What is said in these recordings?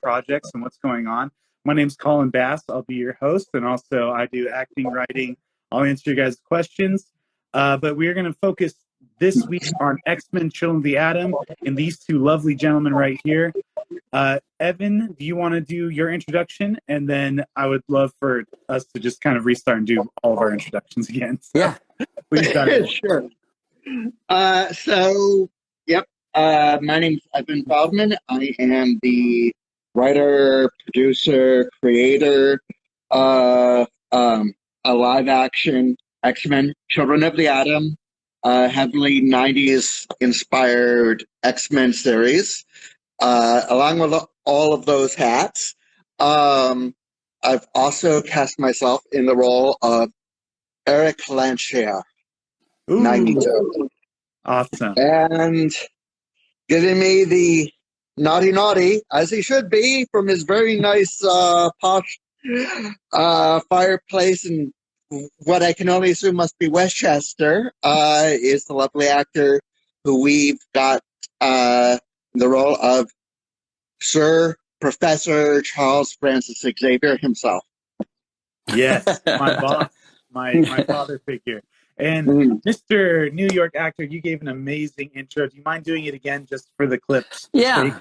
projects and what's going on. My name's Colin Bass. I'll be your host, and also I do acting, writing. I'll answer your guys' questions. But we're going to focus this week on X-Men Children of the Atom and these two lovely gentlemen right here. Evan, do you want to do your introduction? And then I would love for us to just kind of restart and do all of our introductions again. So, yeah. Please dive Sure. My name's Evan Feldman. I am the writer, producer, creator of a live-action X-Men Children of the Atom, heavily 90s inspired X-Men series. Along with all of those hats, I've also cast myself in the role of Eric Lanchier, 92. Awesome. And giving me the naughty, as he should be, from his very nice posh fireplace and what I can only assume must be Westchester, is the lovely actor who we've got the role of Sir Professor Charles Francis Xavier himself. Yes, my boss, my father figure. And Mr. New York actor, you gave an amazing intro. Do you mind doing it again just for the clips? Yeah,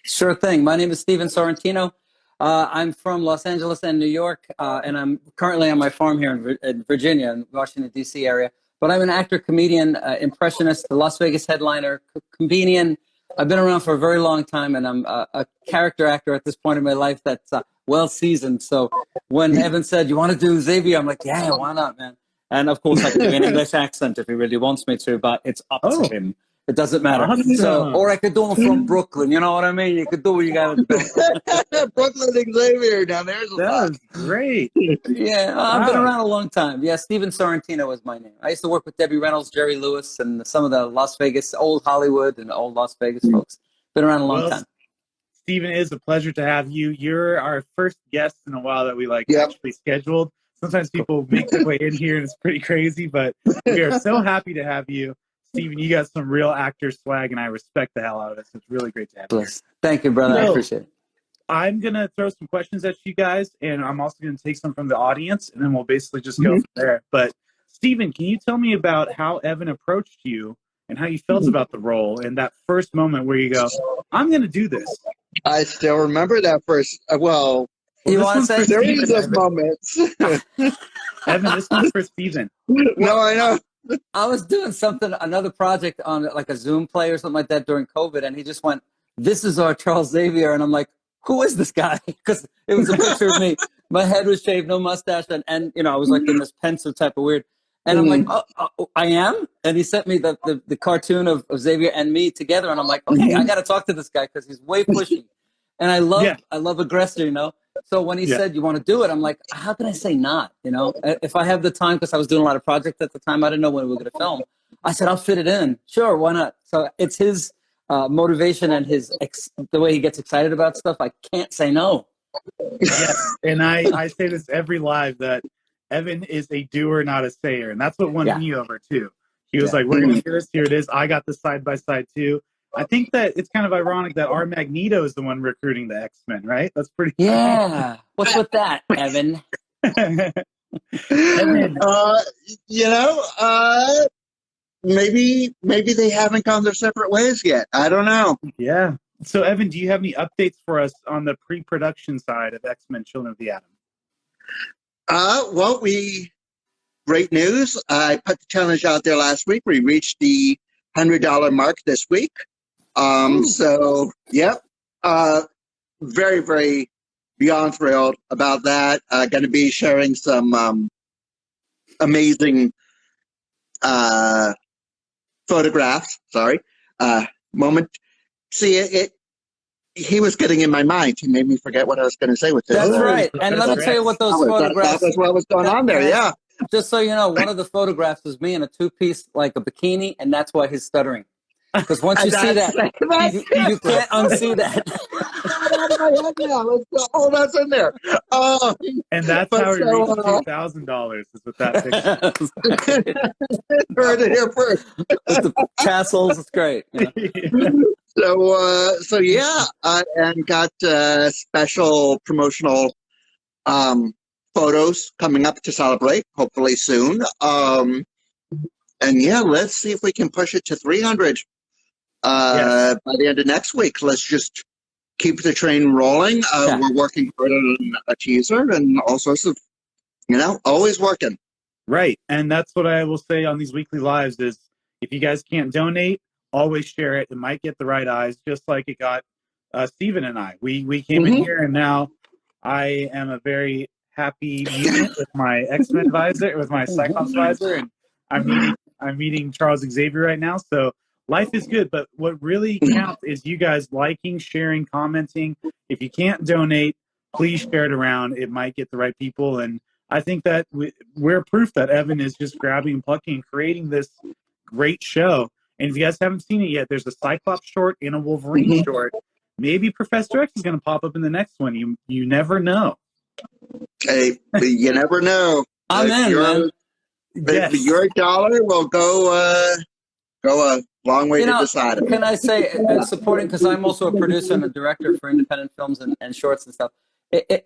sure thing. My name is Steven Sorrentino. I'm from Los Angeles and New York, and I'm currently on my farm here in Virginia, in Washington, D.C. area. But I'm an actor, comedian, impressionist, a Las Vegas headliner, comedian. I've been around for a very long time, and I'm a character actor at this point in my life that's well-seasoned. So when Evan said, you want to do Xavier? I'm like, yeah, why not, man? And of course, I can do an English accent if he really wants me to, but it's up to him. It doesn't matter. Awesome. So, or I could do him from Brooklyn. You know what I mean? You could do what you got to do. Brooklyn Xavier down there's a That lot. was great. Yeah, I've been around a long time. Yeah, Steven Sorrentino is my name. I used to work with Debbie Reynolds, Jerry Lewis, and some of the Las Vegas, old Hollywood and old Las Vegas folks. Been around a long time. Steven, it is a pleasure to have you. You're our first guest in a while that we actually scheduled. Sometimes people make their way in here and it's pretty crazy, but we are so happy to have you. Steven, you got some real actor swag, and I respect the hell out of it. So it's really great to have you. Thank you, brother. I appreciate it. I'm going to throw some questions at you guys, and I'm also going to take some from the audience, and then we'll basically just go from there. But, Steven, can you tell me about how Evan approached you and how you felt about the role and that first moment where you go, I'm going to do this? I still remember that first. You want to say series of moments. Evan, this one's for Steven. No, I know. I was doing another project on like a Zoom play or something like that during COVID, and he just went, "This is our Charles Xavier," and I'm like, "Who is this guy?" Because it was a picture of me. My head was shaved, no mustache, and I was like in this pensive type of weird. And I'm like, oh, I am? And he sent me the cartoon of Xavier and me together, and I'm like, okay, I got to talk to this guy because he's way pushy, and I love aggressor, you know. So when he said, you want to do it, I'm like, how can I say not? You know, if I have the time, because I was doing a lot of projects at the time, I didn't know when we were going to film. I said, I'll fit it in. Sure, why not? So it's his motivation and the way he gets excited about stuff. I can't say no. Yes, and I say this every live that Evan is a doer, not a sayer. And that's what won me over, too. He was like, we're going to do this. Here it is. I got the side-by-side, too. I think that it's kind of ironic that our Magneto is the one recruiting the X-Men, right? That's pretty funny. What's with that, Evan? Evan. Maybe they haven't gone their separate ways yet. I don't know. Yeah. So, Evan, do you have any updates for us on the pre-production side of X-Men Children of the Atom? Great news. I put the challenge out there last week. We reached the $100 mark this week. Very, very beyond thrilled about that. Going to be sharing some amazing photographs. Moment. See, he was getting in my mind. He made me forget what I was going to say with this. That's right. And let me tell you what those photographs. That was what was going on there. Yeah. Just so you know, one of the photographs was me in a two-piece, like a bikini, and that's why he's stuttering. Because once you see that, you can't unsee that. Oh, that's in there. And that's how he reached $2,000 is with that picture. Heard it here first. The tassels, it's great. Yeah. So yeah, and got special promotional photos coming up to celebrate, hopefully soon. And yeah, let's see if we can push it to 300 Yes. by the end of next week. Let's just keep the train rolling. Yeah. We're working hard on a teaser and all sorts of, always working. Right. And that's what I will say on these weekly lives is if you guys can't donate, always share it. It might get the right eyes, just like it got Steven and I. We came in here, and now I am a very happy mutant with my X-Men visor, with my Cyclops visor, and I'm meeting Charles Xavier right now. So life is good, but what really counts is you guys liking, sharing, commenting. If you can't donate, please share it around. It might get the right people, and I think that we're proof that Evan is just grabbing and plucking and creating this great show. And if you guys haven't seen it yet, there's a Cyclops short and a Wolverine short. Maybe Professor X is going to pop up in the next one. You never know. Hey, you never know. I'm in, man. Yes. Your dollar will go a long way to decide it. Can I say supporting, because I'm also a producer and a director for independent films and shorts and stuff.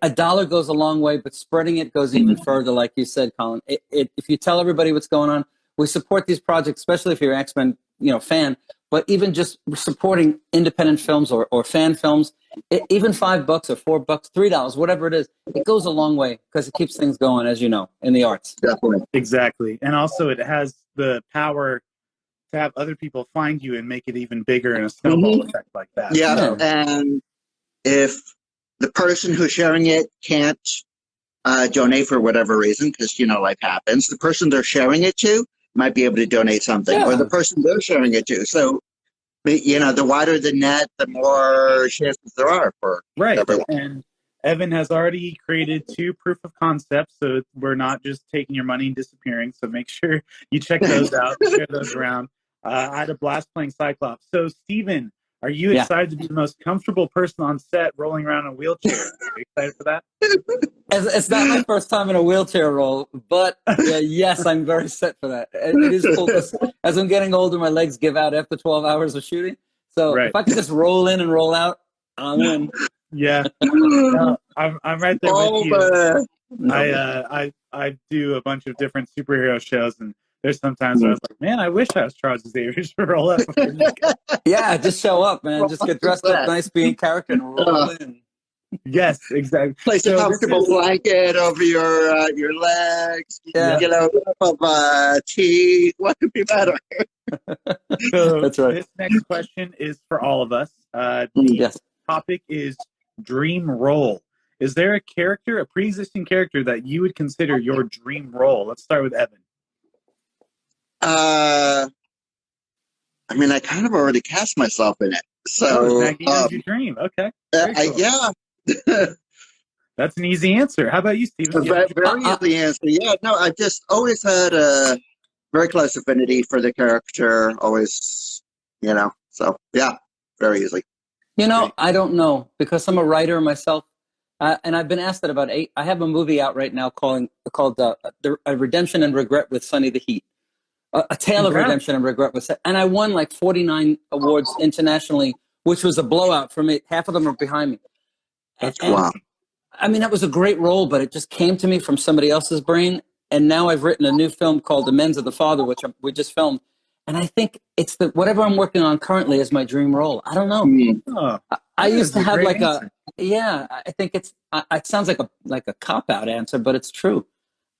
A dollar goes a long way, but spreading it goes even further, like you said, Colin. If you tell everybody what's going on, we support these projects, especially if you're an X-Men fan, but even just supporting independent films or fan films, even $5 or $4, $3, whatever it is, it goes a long way because it keeps things going, as you know, in the arts. Definitely. Exactly. And also it has the power to have other people find you and make it even bigger in a snowball effect like that. Yeah, So, and if the person who's sharing it can't donate for whatever reason, because life happens, the person they're sharing it to might be able to donate something, or the person they're sharing it to. So, the wider the net, the more chances there are for everyone. And Evan has already created 2 proof of concepts, so we're not just taking your money and disappearing. So make sure you check those out, share those around. I had a blast playing Cyclops. So, Steven, are you excited to be the most comfortable person on set rolling around in a wheelchair? Are you excited for that? It's not my first time in a wheelchair role, but yes, I'm very set for that. It is cool. As I'm getting older, my legs give out after 12 hours of shooting. So if I can just roll in and roll out, I'm in. Yeah. No, I'm right there with you. I do a bunch of different superhero shows, and there's sometimes where I was like, man, I wish I was Charles Xavier to roll up. Yeah, just show up, man. Just get dressed up nice, be in character, and roll in. Yes, exactly. Place a comfortable blanket over your legs. Get a cup of tea. What could be better? So that's right. This next question is for all of us. The topic is dream role. Is there a pre-existing character that you would consider your dream role? Let's start with Evan. I kind of already cast myself in it. So Maggie's your dream. Okay. Cool. Yeah. That's an easy answer. How about you, Steven? Very easy answer. Yeah, no, I've just always had a very close affinity for the character. Always, so yeah, very easy. I don't know, because I'm a writer myself, and I've been asked that about 8. I have a movie out right now called A Redemption and Regret with Sonny the Heat. A Tale of Redemption and Regret with, and I won like 49 awards internationally, which was a blowout for me. Half of them are behind me. Wow. That was a great role, but it just came to me from somebody else's brain. And now I've written a new film called Amends of the Father, which we just filmed. And I think it's whatever I'm working on currently is my dream role. I don't know. I used to have I think it sounds like a cop-out answer, but it's true.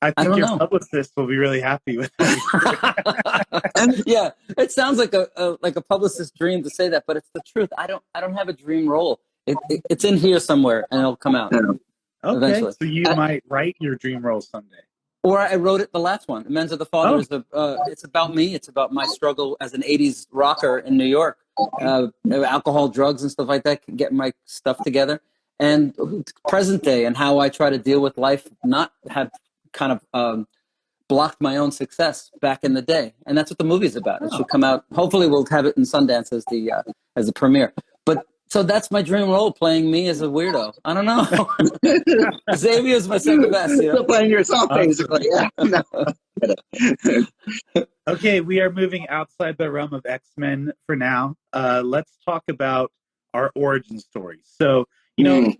I think your publicist will be really happy with that. Yeah, it sounds like a publicist's dream to say that, but it's the truth. I don't have a dream role. It's in here somewhere, and it'll come out. Okay, eventually. So you might write your dream role someday. Or I wrote it, the last one, Amends of the Father. It's about me. It's about my struggle as an 80s rocker in New York. Alcohol, drugs, and stuff like that, getting my stuff together. And present day and how I try to deal with life, not have kind of blocked my own success back in the day. And that's what the movie's about. It should come out. Hopefully we'll have it in Sundance as the premiere. But so that's my dream role, playing me as a weirdo. I don't know. Xavier's my second best. Still playing yourself, basically. Yeah. No. Okay, we are moving outside the realm of X-Men for now. Let's talk about our origin stories. So, you know, Mm.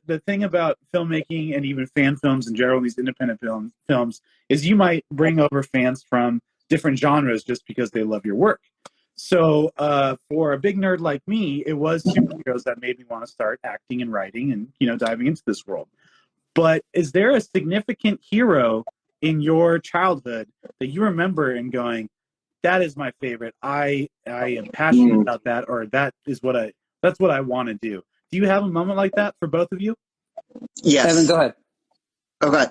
the thing about filmmaking and even fan films in general, these independent films, is you might bring over fans from different genres just because they love your work. So, for a big nerd like me, it was superheroes that made me want to start acting and writing and, diving into this world. But is there a significant hero in your childhood that you remember and going, that is my favorite. I am passionate Mm. about that, or that's what I want to do. Do you have a moment like that for both of you? Evan, Yes. go ahead. Okay.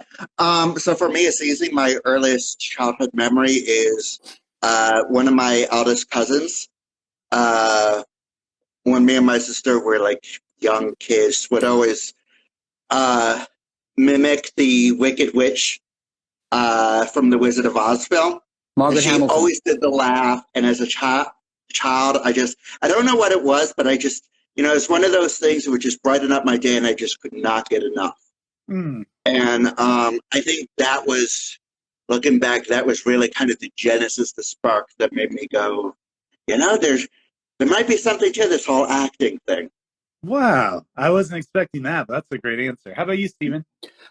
So for me, it's easy. My earliest childhood memory is one of my eldest cousins. Uh, when me and my sister were like young kids, would always uh, mimic the Wicked Witch from the Wizard of Oz film. And Margaret she Hamilton. always did the laugh. And as a child, I don't know what it was, but it's one of those things that would just brighten up my day, and I just could not get enough. Mm. And I think that was, looking back, that was really kind of the genesis, the spark that made me go, there might be something to this whole acting thing. Wow, I wasn't expecting that, but that's a great answer. How about you, Steven?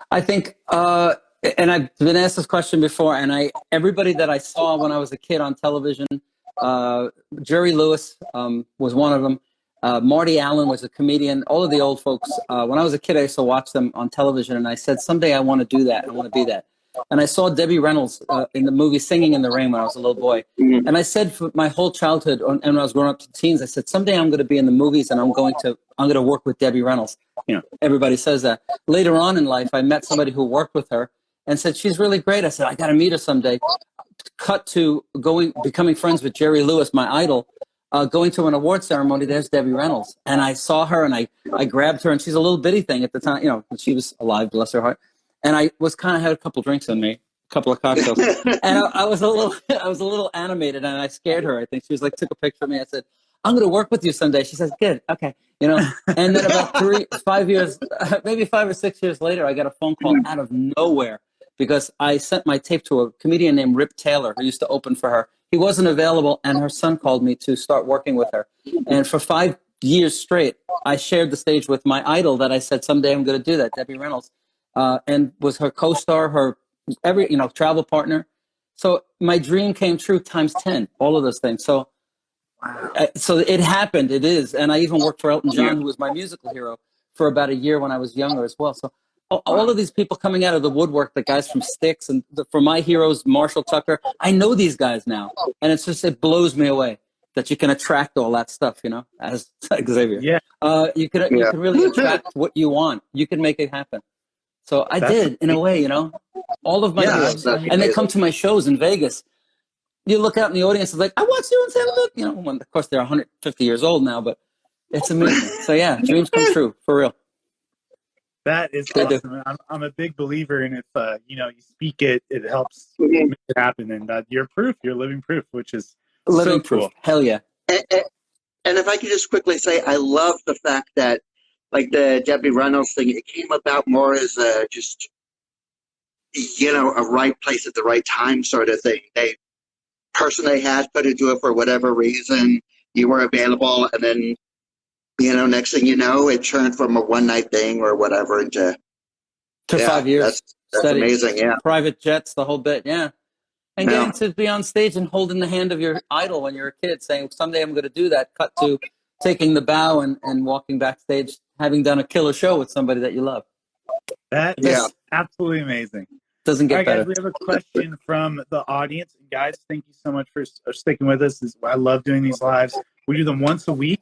I think, and I've been asked this question before, and everybody that I saw when I was a kid on television, Jerry Lewis was one of them. Marty Allen was a comedian. All of the old folks. When I was a kid, I used to watch them on television, and I said, someday I want to do that. I want to be that. And I saw Debbie Reynolds in the movie Singing in the Rain when I was a little boy. Mm-hmm. And I said for my whole childhood, and when I was growing up to teens, I said, someday I'm going to be in the movies, and I'm going to work with Debbie Reynolds. Everybody says that. Later on in life, I met somebody who worked with her and said, she's really great. I said, I got to meet her someday. Cut to becoming friends with Jerry Lewis, my idol, going to an award ceremony. There's Debbie Reynolds. And I saw her, and I grabbed her, and she's a little bitty thing at the time, she was alive, bless her heart. And I was kind of had a couple drinks on me, a couple of cocktails. And I was a little animated, and I scared her. I think she was like, took a picture of me. I said, I'm going to work with you someday. She says, good. Okay. And then about 5 years, maybe 5 or 6 years later, I got a phone call out of nowhere because I sent my tape to a comedian named Rip Taylor, who used to open for her. He wasn't available, and her son called me to start working with her. And for 5 years straight, I shared the stage with my idol that I said, someday I'm going to do that, Debbie Reynolds, and was her co-star, her travel partner. So my dream came true times 10, all of those things. So so it happened. It is. And I even worked for Elton John, who was my musical hero, for about a year when I was younger as well. So all of these people coming out of the woodwork, the guys from Styx and for my heroes, Marshall Tucker, I know these guys now. And it blows me away that you can attract all that stuff, as Xavier. Yeah. You can really attract what you want. You can make it happen. So I did, in a way, all of my heroes. And they come to my shows in Vegas. You look out in the audience, it's like, I watched you in Santa Lucia. When, of course, they're 150 years old now, but it's amazing. So, yeah, dreams come true, for real. That is awesome. I'm a big believer in if, you speak it, it helps make it happen. And you're proof, you're living proof, which is Living so cool. proof. Hell yeah. And if I could just quickly say, I love the fact that, like the Debbie Reynolds thing, it came about more as a right place at the right time sort of thing. Person they had couldn't do it for whatever reason. You were available, and then next thing you know, it turned from a one night thing or whatever into 5 years. That's amazing. Yeah, private jets, the whole bit. Yeah, and getting to be on stage and holding the hand of your idol when you're a kid, saying someday I'm going to do that. Cut to taking the bow and walking backstage, having done a killer show with somebody that you love. That is absolutely amazing. Doesn't get better. Guys, we have a question from the audience. Guys, thank you so much for sticking with us. I love doing these lives. We do them once a week,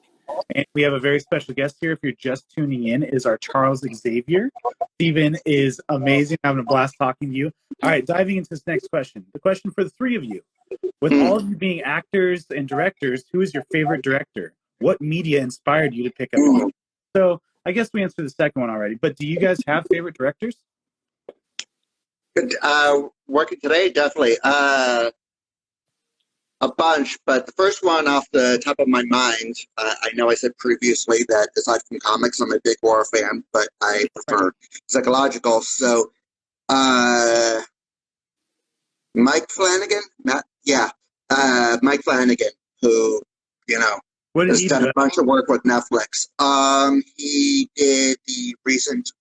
and we have a very special guest here. If you're just tuning in, is our Charles Xavier. Steven is amazing. Having a blast talking to you. All right, diving into this next question. The question for the three of you. With all of you being actors and directors, who is your favorite director? What media inspired you to pick up? So I guess we answered the second one already, but do you guys have favorite directors? Working today, definitely. A bunch, but the first one off the top of my mind, I know I said previously that aside from comics, I'm a big horror fan, but I prefer psychological. So, Mike Flanagan, Mike Flanagan, who, What did has he done do? a bunch of work with Netflix. He did the recent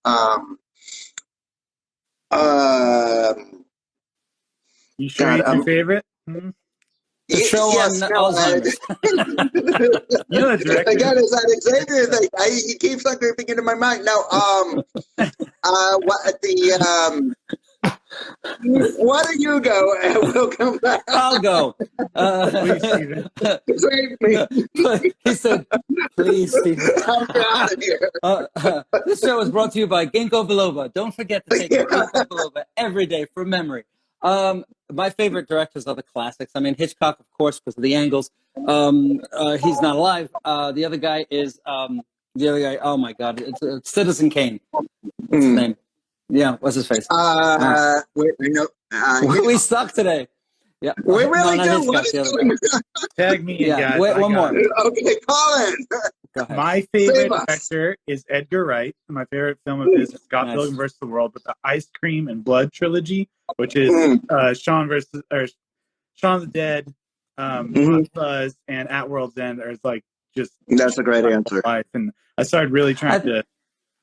You sure God, he's your favorite? Hmm? The show on Alzheimer's. You know the director. Again, it's that Xavier thing. He keeps on creeping into my mind. Now, why don't you go and we'll come back? I'll go. Please, Steven. Save me. He said, please, Steven. I'm out of here. This show is brought to you by Ginkgo biloba. Don't forget to take your Ginkgo biloba every day from memory. My favorite directors are the classics. I mean, Hitchcock, of course, because of the angles. He's not alive. The other guy is oh my God, it's Citizen Kane. What's his name? Yeah, what's his face? Wait, no. We suck today. Yeah, We really no, do. Hitchcock, What is the other going guy. on? Tag me in, Yeah, guys. wait, one more. Okay, Colin. Go ahead. My favorite Save us. director is Edgar Wright. My favorite film of his is Scott Nice. Pilgrim vs. the World, but the Ice Cream and Blood trilogy, which is Shaun of the Dead, Hot Fuzz, and At World's End. There's like just That's a great answer. life, and I started really trying to.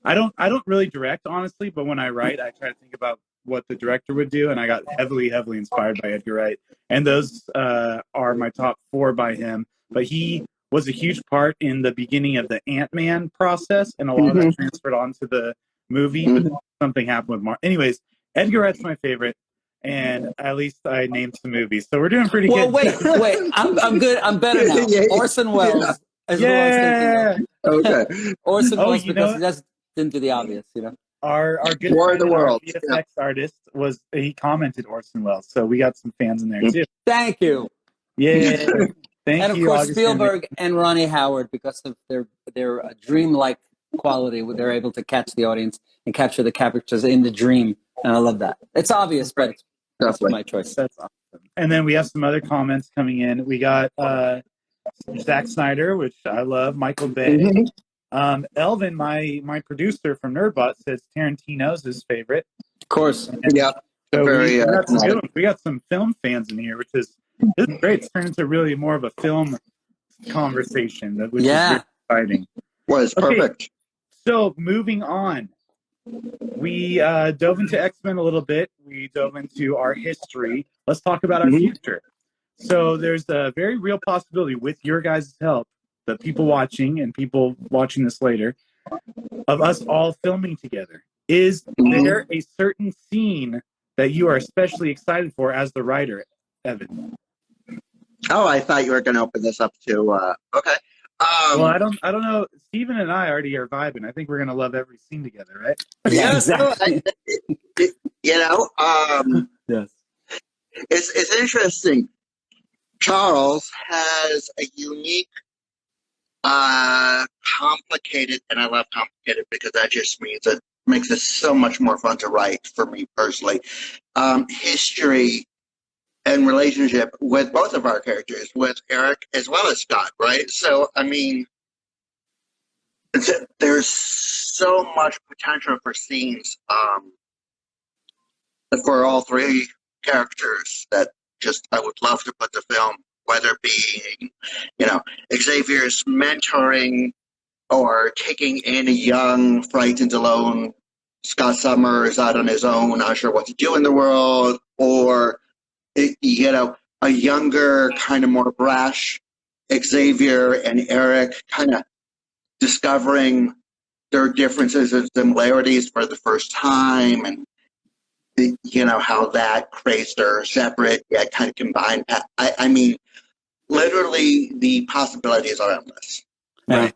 I don't really direct, honestly, but when I write, I try to think about what the director would do, and I got heavily inspired by Edgar Wright, and those are my top 4 by him. But he was a huge part in the beginning of the Ant-Man process, and a lot of that transferred onto the movie, but then something happened with Mark. Anyways, Edgar Wright's my favorite, and at least I named some movies, so we're doing pretty good. Well, wait, I'm good. I'm better now. Yeah. Orson Welles is who I was thinking of. Okay. Orson Welles, you know because what? he just didn't do the obvious, Our good War of friend the and our Worlds. VFX artist he commented Orson Welles, so we got some fans in there too. Thank you. Yeah, thank And of you, course, Augustine. Spielberg and Ronnie Howard, because of their dreamlike quality, where they're able to catch the audience and capture the characters in the dream, and I love that. It's obvious, but that's my choice. That's awesome. And then we have some other comments coming in. We got Zack Snyder, which I love, Michael Bay. Elvin, my producer from Nerdbot, says Tarantino's his favorite. Of course. Yeah. So Very, we got some film fans in here, which is great. It's turned into really more of a film conversation, which is very exciting. Was perfect. So moving on, we dove into X-Men a little bit. We dove into our history. Let's talk about our future. So there's a very real possibility, with your guys' help, the people watching and people watching this later, of us all filming together. Is there a certain scene that you are especially excited for as the writer, Evan? Oh, I thought you were going to open this up to. Okay. Well, I don't know. Steven and I already are vibing. I think we're gonna love every scene together, right? Yeah, exactly. Yes. It's interesting. Charles has a unique, complicated, and I love complicated because that just means it makes it so much more fun to write for me personally. History and relationship with both of our characters, with Eric as well as Scott, right? So, I mean, there's so much potential for scenes for all 3 characters that just I would love to put the film, whether it being, Xavier's mentoring or taking in a young, frightened, alone Scott Summers out on his own, not sure what to do in the world, or a younger, kind of more brash Xavier and Eric kind of discovering their differences and similarities for the first time, and how that creates their separate yet kind of combined path. I mean, literally the possibilities are endless. Right.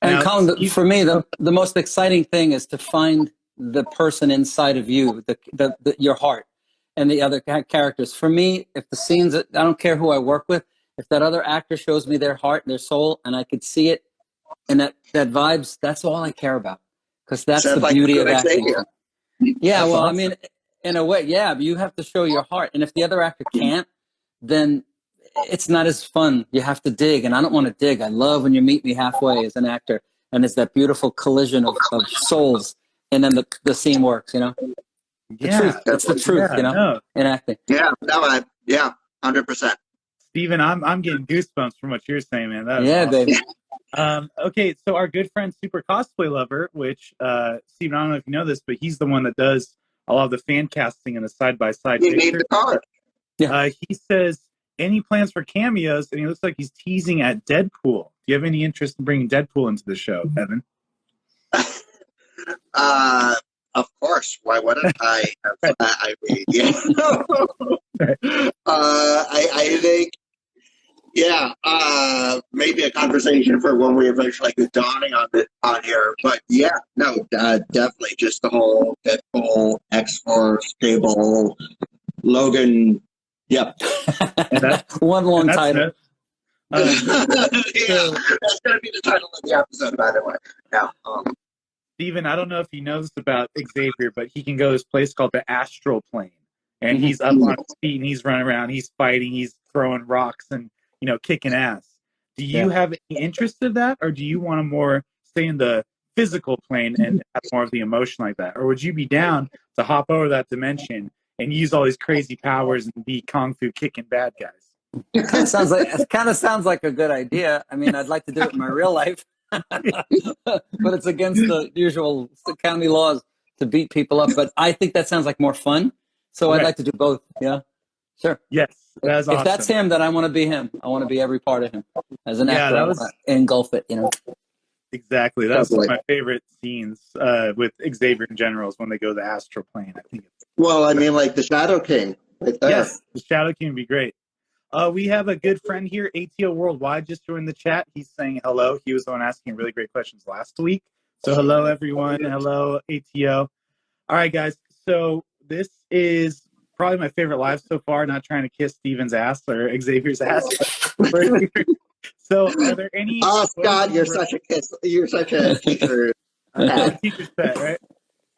And Colin, for me, the most exciting thing is to find the person inside of you, your heart, and the other characters. For me, if the scenes, I don't care who I work with, if that other actor shows me their heart, their soul, and I could see it, and that vibes, that's all I care about, because that's the beauty of acting. Yeah, well, awesome. I mean, in a way, yeah, but you have to show your heart, and if the other actor can't, then it's not as fun. You have to dig, and I don't want to dig. I love when you meet me halfway as an actor, and it's that beautiful collision of souls, and then the scene works, The truth. It's the truth, in acting. Yeah, 100%. Steven, I'm getting goosebumps from what you're saying, man. That is Yeah, awesome. baby. Okay, so our good friend Super Cosplay Lover, which Steven, I don't know if you know this, but he's the one that does a lot of the fan casting and the side-by-side You need pictures. the card. He says, any plans for cameos? And he looks like he's teasing at Deadpool. Do you have any interest in bringing Deadpool into the show, Evan? Of course. Why wouldn't I? I mean, yeah. I think, yeah, maybe a conversation for when we eventually get dawning on here. But yeah, no, definitely just the whole Deadpool, X-Force, Cable, Logan. Yep. One long title. Yeah, that's going to be the title of the episode, by the way. Yeah. Steven, I don't know if you know this about Xavier, but he can go to this place called the Astral Plane. And he's up on his feet and he's running around, he's fighting, he's throwing rocks and, kicking ass. Do you have any interest in that, or do you want to more stay in the physical plane and have more of the emotion like that? Or would you be down to hop over that dimension and use all these crazy powers and be kung fu kicking bad guys? It kind of sounds like a good idea. I mean, I'd like to do it in my real life, but it's against the usual county laws to beat people up. But I think that sounds like more fun. So I'd like to do both. Yeah, sure. Yes, that's awesome. If that's him, then I want to be him. I want to be every part of him. As an actor, I want to engulf it, Exactly. That's one of my favorite scenes with Xavier in general is when they go to the astral plane. I think. Well, I mean, like the Shadow King right there. Yes, the Shadow King would be great. We have a good friend here, ATO Worldwide, just joined the chat. He's saying hello. He was the one asking really great questions last week. So hello, everyone. Hello, ATO. All right, guys. So this is probably my favorite live so far. Not trying to kiss Steven's ass or Xavier's ass. So are there any... Oh, Scott, you're such a kiss. You're such a teacher. Teacher's pet, right?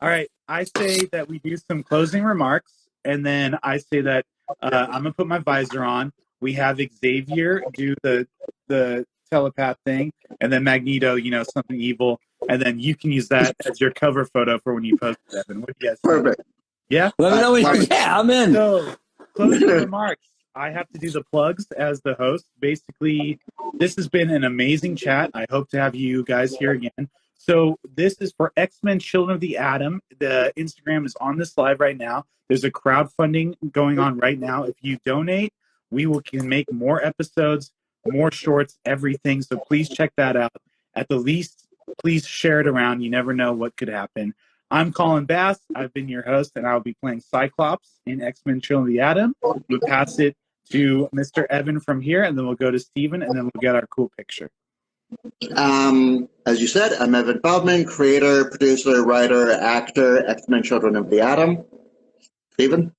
All right. I say that we do some closing remarks, and then I say that I'm going to put my visor on. We have Xavier do the telepath thing, and then Magneto, something evil, and then you can use that as your cover photo for when you post it, Evan. What do you guys think? Perfect. Yeah? Let me know when I'm in. So, closing remarks. I have to do the plugs as the host. Basically, this has been an amazing chat. I hope to have you guys here again. So this is for X-Men Children of the Atom. The Instagram is on this live right now. There's a crowdfunding going on right now. If you donate, we can make more episodes, more shorts, everything. So please check that out. At the least, please share it around. You never know what could happen. I'm Colin Bass. I've been your host, and I'll be playing Cyclops in X-Men Children of the Atom. We'll pass it to Mr. Evan from here, and then we'll go to Steven, and then we'll get our cool picture. As you said, I'm Evan Feldman, creator, producer, writer, actor, X-Men Children of the Atom. Steven?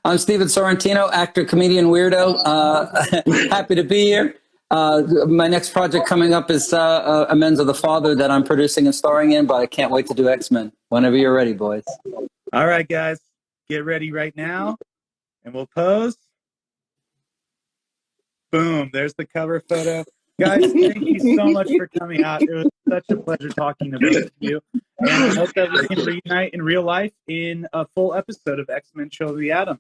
I'm Steven Sorrentino, actor, comedian, weirdo. Happy to be here. My next project coming up is Amends of the Father that I'm producing and starring in, but I can't wait to do X-Men. Whenever you're ready, boys. All right, guys. Get ready right now, and we'll pose. Boom. There's the cover photo. Guys, thank you so much for coming out. It was such a pleasure talking to both of you. And I hope that we can reunite in real life in a full episode of X-Men Children of the Atom.